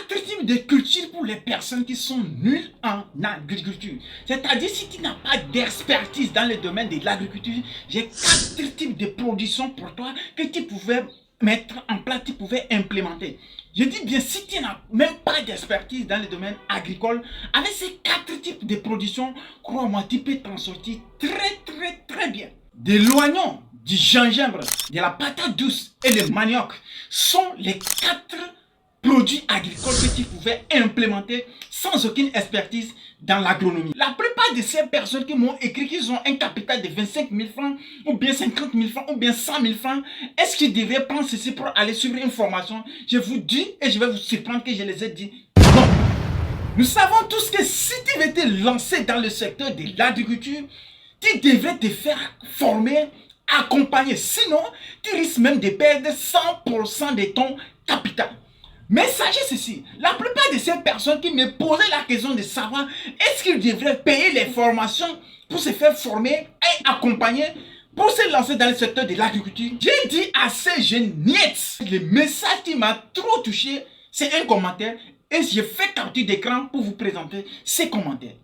4 types de cultures pour les personnes qui sont nulles en agriculture. C'est-à-dire, si tu n'as pas d'expertise dans le domaine de l'agriculture, j'ai 4 types de production pour toi que tu pouvais mettre en place, tu pouvais implémenter. Je dis bien, si tu n'as même pas d'expertise dans le domaine agricole, avec ces 4 types de production, crois-moi, tu peux t'en sortir très bien. De l'oignon, du gingembre, de la patate douce et le manioc sont les 4 produits agricoles que tu pouvais implémenter sans aucune expertise dans l'agronomie. La plupart de ces personnes qui m'ont écrit qu'ils ont un capital de 25 000 francs, ou bien 50 000 francs, ou bien 100 000 francs, est-ce qu'ils devraient prendre ceci pour aller suivre une formation? Je vous dis, et je vais vous surprendre que je les ai dit, non. Nous savons tous que si tu veux te lancer dans le secteur de l'agriculture, tu devrais te faire former, accompagner. Sinon, tu risques même de perdre 100% de ton capital. Mais sachez ceci, la plupart de ces personnes qui me posaient la question de savoir est-ce qu'ils devraient payer les formations pour se faire former et accompagner pour se lancer dans le secteur de l'agriculture, j'ai dit à ces jeunes nièces, le message qui m'a trop touché, c'est un commentaire et j'ai fait capture d'écran pour vous présenter ces commentaires.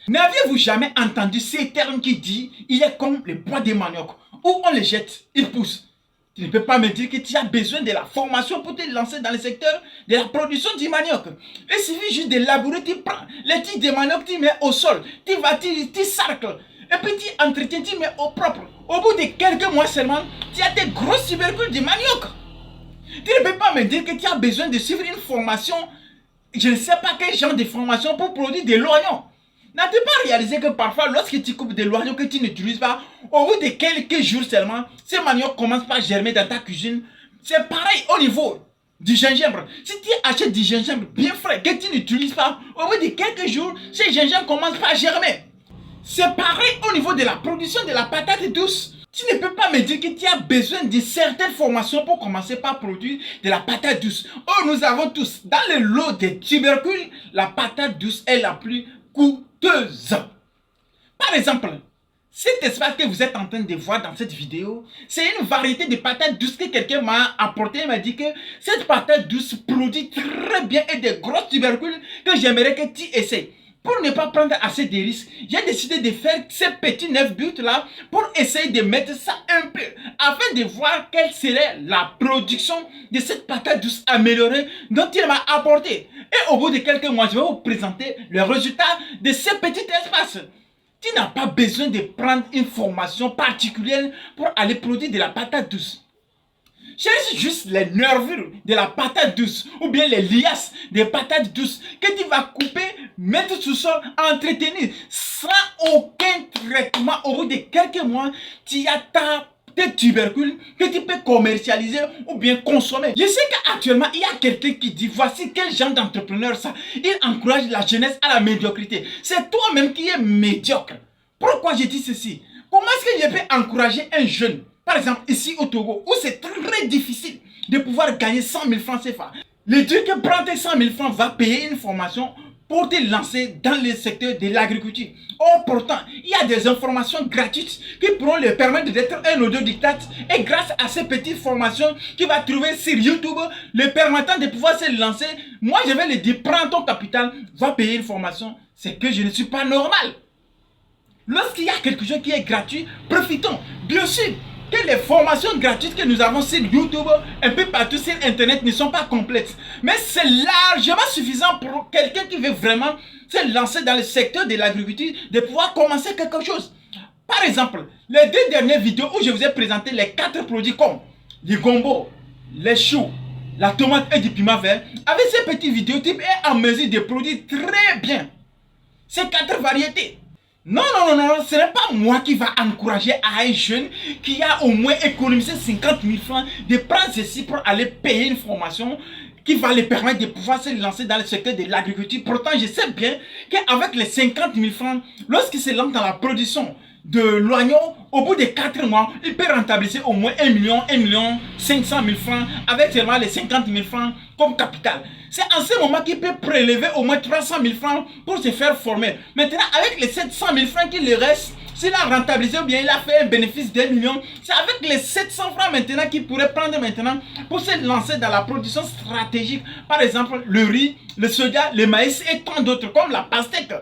N'aviez-vous jamais entendu ces termes qui dit il est comme le bois de manioc où on le jette, il pousse? Tu ne peux pas me dire que tu as besoin de la formation pour te lancer dans le secteur de la production du manioc. Il suffit juste de labourer, tu prends les tiges de manioc, tu mets au sol, tu vas, tu sarcles, et puis tu entretiens, tu mets au propre. Au bout de quelques mois seulement, tu as des grosses tubercules de manioc. Tu ne peux pas me dire que tu as besoin de suivre une formation, je ne sais pas quel genre de formation pour produire de l'oignon. N'as-tu pas réalisé que parfois, lorsque tu coupes de l'oignon que tu n'utilises pas, au bout de quelques jours seulement, ces maniocs commencent à germer dans ta cuisine? C'est pareil au niveau du gingembre. Si tu achètes du gingembre bien frais que tu n'utilises pas, au bout de quelques jours, ces gingembres commencent à germer. C'est pareil au niveau de la production de la patate douce. Tu ne peux pas me dire que tu as besoin de certaines formations pour commencer par produire de la patate douce. Oh, nous avons tous, dans le lot des tubercules, la patate douce est la plus coûteuse. Par exemple, cet espace que vous êtes en train de voir dans cette vidéo, c'est une variété de patates douces que quelqu'un m'a apporté. Il m'a dit que cette patate douce produit très bien et des grosses tubercules que j'aimerais que tu essaies. Pour ne pas prendre assez de risques, j'ai décidé de faire ces petits 9 buts là pour essayer de mettre ça un peu afin de voir quelle serait la production de cette patate douce améliorée dont il m'a apporté. Et au bout de quelques mois, je vais vous présenter le résultat de ces petits espaces. Tu n'as pas besoin de prendre une formation particulière pour aller produire de la patate douce. Cherche juste les nervures de la patate douce ou bien les liasses des patates douces que tu vas couper, mettre sous sol, entretenir sans aucun traitement. Au bout de quelques mois, tu as tes tubercules que tu peux commercialiser ou bien consommer. Je sais qu'actuellement, il y a quelqu'un qui dit voici quel genre d'entrepreneur ça. Il encourage la jeunesse à la médiocrité. C'est toi-même qui es médiocre. Pourquoi je dis ceci? Comment est-ce que je peux encourager un jeune, par exemple ici au Togo, où c'est très difficile de pouvoir gagner 100 000 francs CFA? Le Dieu qui prend tes 100 000 francs va payer une formation pour te lancer dans le secteur de l'agriculture. Or pourtant, il y a des informations gratuites qui pourront lui permettre d'être un autodidacte. Et grâce à ces petites formations qu'il va trouver sur YouTube, le permettant de pouvoir se lancer, moi je vais lui dire, prends ton capital, va payer une formation. C'est que je ne suis pas normal. Lorsqu'il y a quelque chose qui est gratuit, profitons. Bien sûr que les formations gratuites que nous avons sur YouTube, un peu partout sur Internet, ne sont pas complètes. Mais c'est largement suffisant pour quelqu'un qui veut vraiment se lancer dans le secteur de l'agriculture, de pouvoir commencer quelque chose. Par exemple, les 2 dernières vidéos où je vous ai présenté les 4 produits comme le gombo, les choux, la tomate et du piment vert, avec ces petites vidéos, type est en mesure de produire très bien ces 4 variétés. Non, ce n'est pas moi qui va encourager à un jeune qui a au moins économisé 50 000 francs de prendre ceci pour aller payer une formation qui va lui permettre de pouvoir se lancer dans le secteur de l'agriculture. Pourtant, je sais bien qu'avec les 50 000 francs, lorsqu'il se lance dans la production de l'oignon, au bout de 4 mois, il peut rentabiliser au moins 1 million 500 000 francs avec seulement les 50 000 francs comme capital. C'est en ce moment qu'il peut prélever au moins 300 000 francs pour se faire former. Maintenant, avec les 700 000 francs qui lui reste, S'il a rentabilisé ou bien il a fait un bénéfice d'1 million, c'est avec les 700 francs maintenant qu'il pourrait prendre maintenant pour se lancer dans la production stratégique. Par exemple, le riz, le soja, le maïs et tant d'autres comme la pastèque.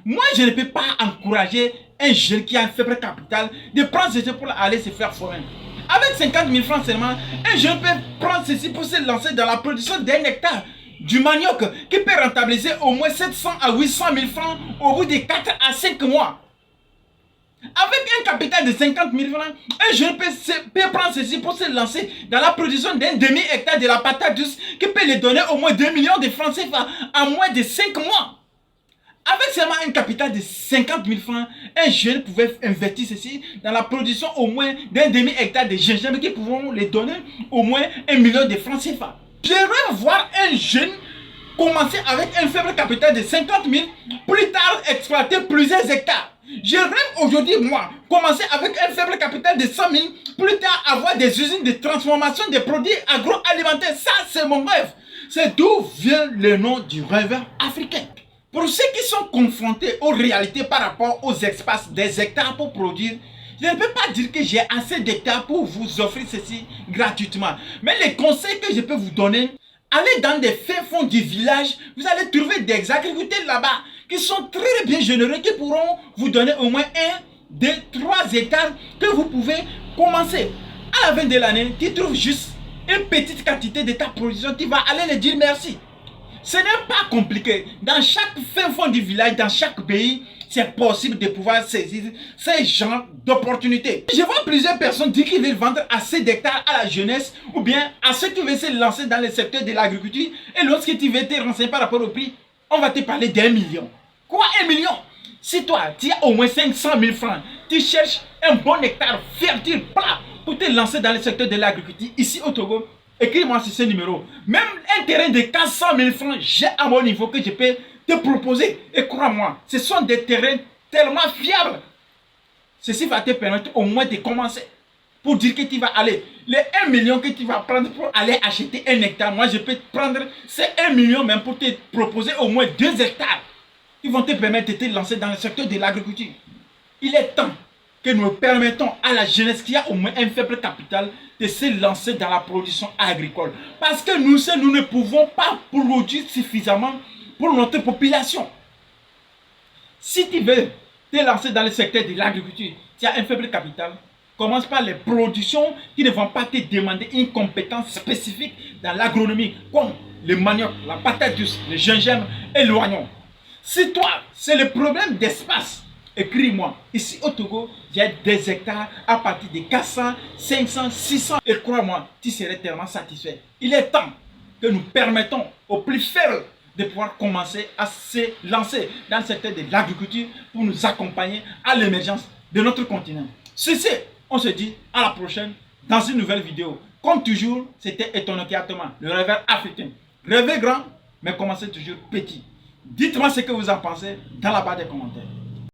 Moi, je ne peux pas encourager un jeune qui a un faible capital de prendre ceci pour aller se faire forer. Avec 50 000 francs seulement, un jeune peut prendre ceci pour se lancer dans la production d'un hectare du manioc qui peut rentabiliser au moins 700 à 800 000 francs au bout de 4 à 5 mois. Avec un capital de 50 000 francs, un jeune peut prendre ceci pour se lancer dans la production d'un demi-hectare de la patate douce qui peut lui donner au moins 2 millions de francs CFA en moins de 5 mois. Avec seulement un capital de 50 000 francs, un jeune pouvait investir ceci dans la production au moins d'un demi-hectare de gingembre qui pourront lui donner au moins 1 million de francs CFA. J'aimerais voir un jeune commencer avec un faible capital de 50 000, plus tard exploiter plusieurs hectares. Je rêve aujourd'hui, moi, commencer avec un faible capital de 100 000, plus tard avoir des usines de transformation des produits agroalimentaires. Ça, c'est mon rêve. C'est d'où vient le nom du rêveur africain. Pour ceux qui sont confrontés aux réalités par rapport aux espaces des hectares pour produire, je ne peux pas dire que j'ai assez d'hectares pour vous offrir ceci gratuitement. Mais les conseils que je peux vous donner, allez dans des fins fonds du village, vous allez trouver des agriculteurs là-bas qui sont très bien généreux, qui pourront vous donner au moins 1, 2, 3 hectares que vous pouvez commencer. À la fin de l'année, tu trouves juste une petite quantité de ta production, tu vas aller leur dire merci. Ce n'est pas compliqué. Dans chaque fin fond du village, dans chaque pays, c'est possible de pouvoir saisir ces genres d'opportunités. Je vois plusieurs personnes dire qu'ils veulent vendre assez d'hectares à la jeunesse ou bien à ceux qui veulent se lancer dans le secteur de l'agriculture. Et lorsque tu veux te renseigner par rapport au prix, on va te parler d'1 million. Quoi, 1 million? Si toi, tu as au moins 500 000 francs, tu cherches un bon hectare fertile, plat, pour te lancer dans le secteur de l'agriculture ici au Togo, écris-moi sur ce numéro. Même un terrain de 400 000 francs, j'ai à mon niveau que je peux te proposer. Et crois-moi, ce sont des terrains tellement fiables. Ceci va te permettre au moins de commencer. Pour dire que tu vas aller, les 1 million que tu vas prendre pour aller acheter un hectare, moi je peux prendre ces 1 million même pour te proposer au moins 2 hectares qui vont te permettre de te lancer dans le secteur de l'agriculture. Il est temps que nous permettons à la jeunesse qui a au moins un faible capital de se lancer dans la production agricole. Parce que nous ne pouvons pas produire suffisamment pour notre population. Si tu veux te lancer dans le secteur de l'agriculture, tu as un faible capital, commence par les productions qui ne vont pas te demander une compétence spécifique dans l'agronomie, comme le manioc, la patate douce, le gingembre et l'oignon. Si toi, c'est le problème d'espace, écris-moi. Ici au Togo, j'ai des hectares à partir de 400, 500, 600. Et crois-moi, tu serais tellement satisfait. Il est temps que nous permettons aux plus faibles de pouvoir commencer à se lancer dans le secteur de l'agriculture pour nous accompagner à l'émergence de notre continent. Ceci, on se dit à la prochaine dans une nouvelle vidéo. Comme toujours, c'était Etono Kiatoma, le rêveur africain. Rêvez grand, mais commencez toujours petit. Dites-moi ce que vous en pensez dans la barre des commentaires.